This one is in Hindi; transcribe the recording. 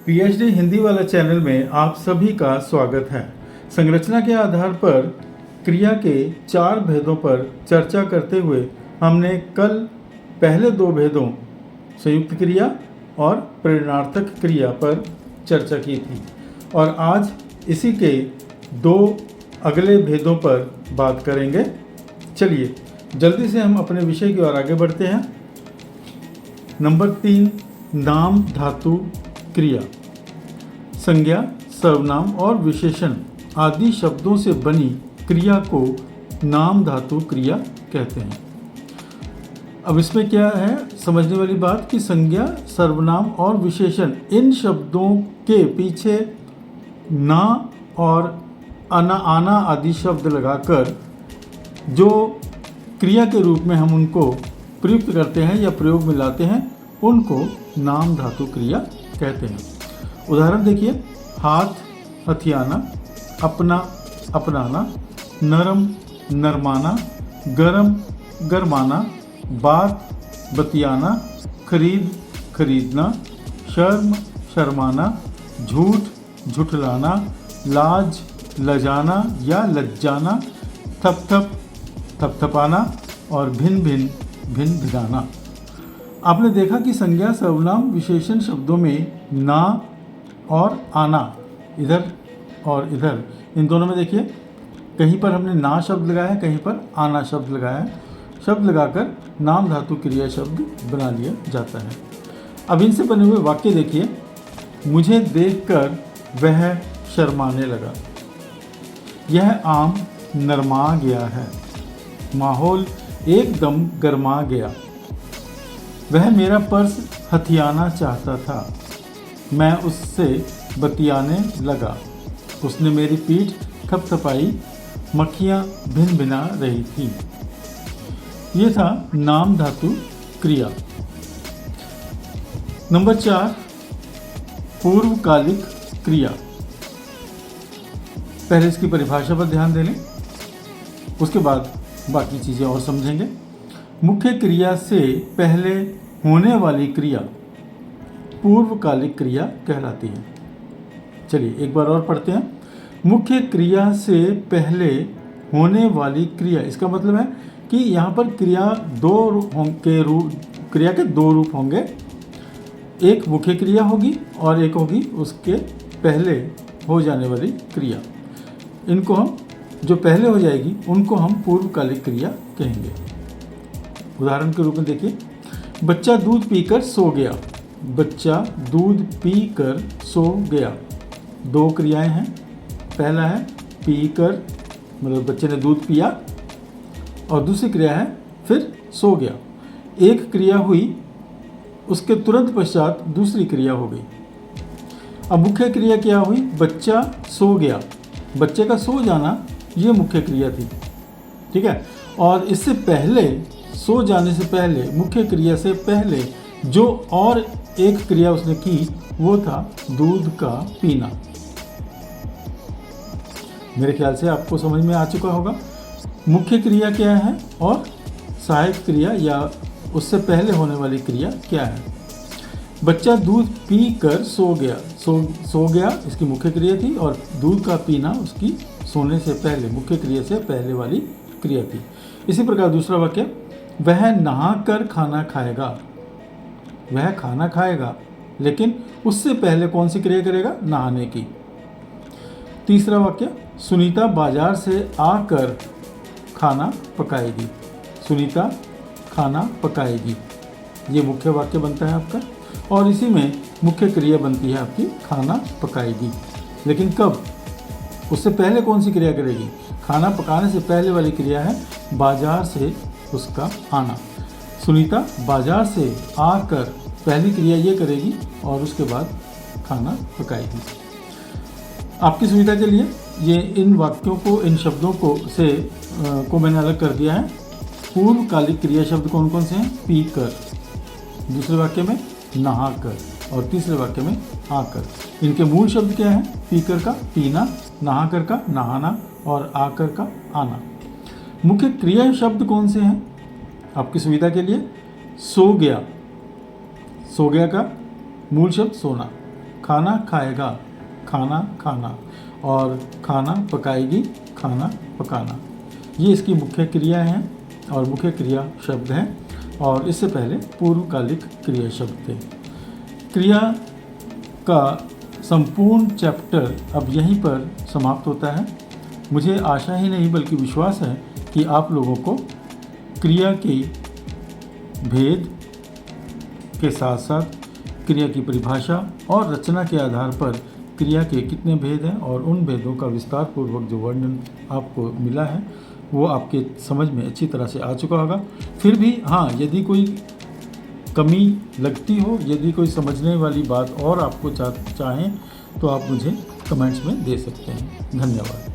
पीएचडी हिंदी वाला चैनल में आप सभी का स्वागत है। संरचना के आधार पर क्रिया के 4 भेदों पर चर्चा करते हुए हमने कल पहले 2 भेदों संयुक्त क्रिया और प्रेरणार्थक क्रिया पर चर्चा की थी और आज इसी के 2 अगले भेदों पर बात करेंगे। चलिए जल्दी से हम अपने विषय की ओर आगे बढ़ते हैं। नंबर 3, नाम धातु क्रिया। संज्ञा, सर्वनाम और विशेषण आदि शब्दों से बनी क्रिया को नाम धातु क्रिया कहते हैं। अब इसमें क्या है समझने वाली बात कि संज्ञा, सर्वनाम और विशेषण इन शब्दों के पीछे ना और आना आना आदि शब्द लगाकर जो क्रिया के रूप में हम उनको प्रयुक्त करते हैं या प्रयोग में लाते हैं उनको नाम धातु क्रिया कहते हैं। उदाहरण देखिए, हाथ हथियाना, अपना अपनाना, नरम नरमाना, गरम गरमाना, बात बतियाना, खरीद खरीदना, शर्म शर्माना, झूठ झुठलाना, लाज लजाना या लज्जाना, थप थप थपथपाना और भिन भिन भिन भिनाना। आपने देखा कि संज्ञा, सर्वनाम, विशेषण शब्दों में ना और आना, इधर और इधर, इन दोनों में देखिए कहीं पर हमने ना शब्द लगाया है, कहीं पर आना शब्द लगाया है। शब्द लगाकर नाम धातु क्रिया शब्द बना लिया जाता है। अब इनसे बने हुए वाक्य देखिए, मुझे देखकर वह शर्माने लगा, यह आम नरमा गया है, माहौल एकदम गर्मा गया, वह मेरा पर्स हथियाना चाहता था, मैं उससे बतियाने लगा, उसने मेरी पीठ थपथपाई, मक्खियाँ भिन भिना रही थी। ये था नाम धातु क्रिया। नंबर 4, पूर्वकालिक क्रिया। पहले इसकी परिभाषा पर ध्यान दे लें, उसके बाद बाकी चीज़ें और समझेंगे। मुख्य क्रिया से पहले होने वाली क्रिया पूर्वकालिक क्रिया कहलाती है। चलिए एक बार और पढ़ते हैं। मुख्य क्रिया से पहले होने वाली क्रिया, इसका मतलब है कि यहाँ पर क्रिया क्रिया के 2 रूप होंगे। एक मुख्य क्रिया होगी और एक होगी उसके पहले हो जाने वाली क्रिया। इनको हम जो पहले हो जाएगी उनको हम पूर्वकालिक क्रिया कहेंगे। उदाहरण के रूप में देखिए, बच्चा दूध पीकर सो गया, बच्चा दूध पीकर सो गया। 2 क्रियाएं हैं। पहला है पीकर, मतलब बच्चे ने दूध पिया, और दूसरी क्रिया है फिर सो गया। एक क्रिया हुई, उसके तुरंत पश्चात दूसरी क्रिया हो गई। अब मुख्य क्रिया क्या हुई, बच्चा सो गया। बच्चे का सो जाना ये मुख्य क्रिया थी, ठीक है। और इससे पहले, सो जाने से पहले, मुख्य क्रिया से पहले जो और एक क्रिया उसने की वो था दूध का पीना। मेरे ख्याल से आपको समझ में आ चुका होगा मुख्य क्रिया क्या है और सहायक क्रिया या उससे पहले होने वाली क्रिया क्या है। बच्चा दूध पी कर सो गया, सो गया इसकी मुख्य क्रिया थी, और दूध का पीना उसकी सोने से पहले, मुख्य क्रिया से पहले वाली क्रिया थी। इसी प्रकार दूसरा वाक्य, वह नहा कर खाना खाएगा। वह खाना खाएगा, लेकिन उससे पहले कौन सी क्रिया करेगा, नहाने की। तीसरा वाक्य, सुनीता बाजार से आकर खाना पकाएगी। सुनीता खाना पकाएगी, ये मुख्य वाक्य बनता है आपका, और इसी में मुख्य क्रिया बनती है आपकी खाना पकाएगी। लेकिन कब, उससे पहले कौन सी क्रिया करेगी, खाना पकाने से पहले वाली क्रिया है बाजार से उसका आना। सुनीता बाजार से आकर पहली क्रिया ये करेगी और उसके बाद खाना पकाएगी। आपकी सुविधा के लिए ये इन वाक्यों को, इन शब्दों को मैंने अलग कर दिया है। पूर्वकालिक क्रिया शब्द कौन कौन से हैं, पी कर, दूसरे वाक्य में नहा कर, और तीसरे वाक्य में आकर। इनके मूल शब्द क्या है, पीकर का पीना, नहाकर का नहाना और आकर का आना। मुख्य क्रिया शब्द कौन से हैं आपकी सुविधा के लिए, सो गया, सो गया का मूल शब्द सोना, खाना खाएगा, खाना खाना, और खाना पकाएगी, खाना पकाना। ये इसकी मुख्य क्रिया हैं और मुख्य क्रिया शब्द हैं, और इससे पहले पूर्वकालिक क्रिया शब्द थे। क्रिया का संपूर्ण चैप्टर अब यहीं पर समाप्त होता है। मुझे आशा ही नहीं बल्कि विश्वास है कि आप लोगों को क्रिया के भेद के साथ साथ क्रिया की परिभाषा और रचना के आधार पर क्रिया के कितने भेद हैं और उन भेदों का विस्तार पूर्वक जो वर्णन आपको मिला है वो आपके समझ में अच्छी तरह से आ चुका होगा। फिर भी हाँ, यदि कोई कमी लगती हो, यदि कोई समझने वाली बात और आपको चाहें तो आप मुझे कमेंट्स में दे सकते हैं। धन्यवाद।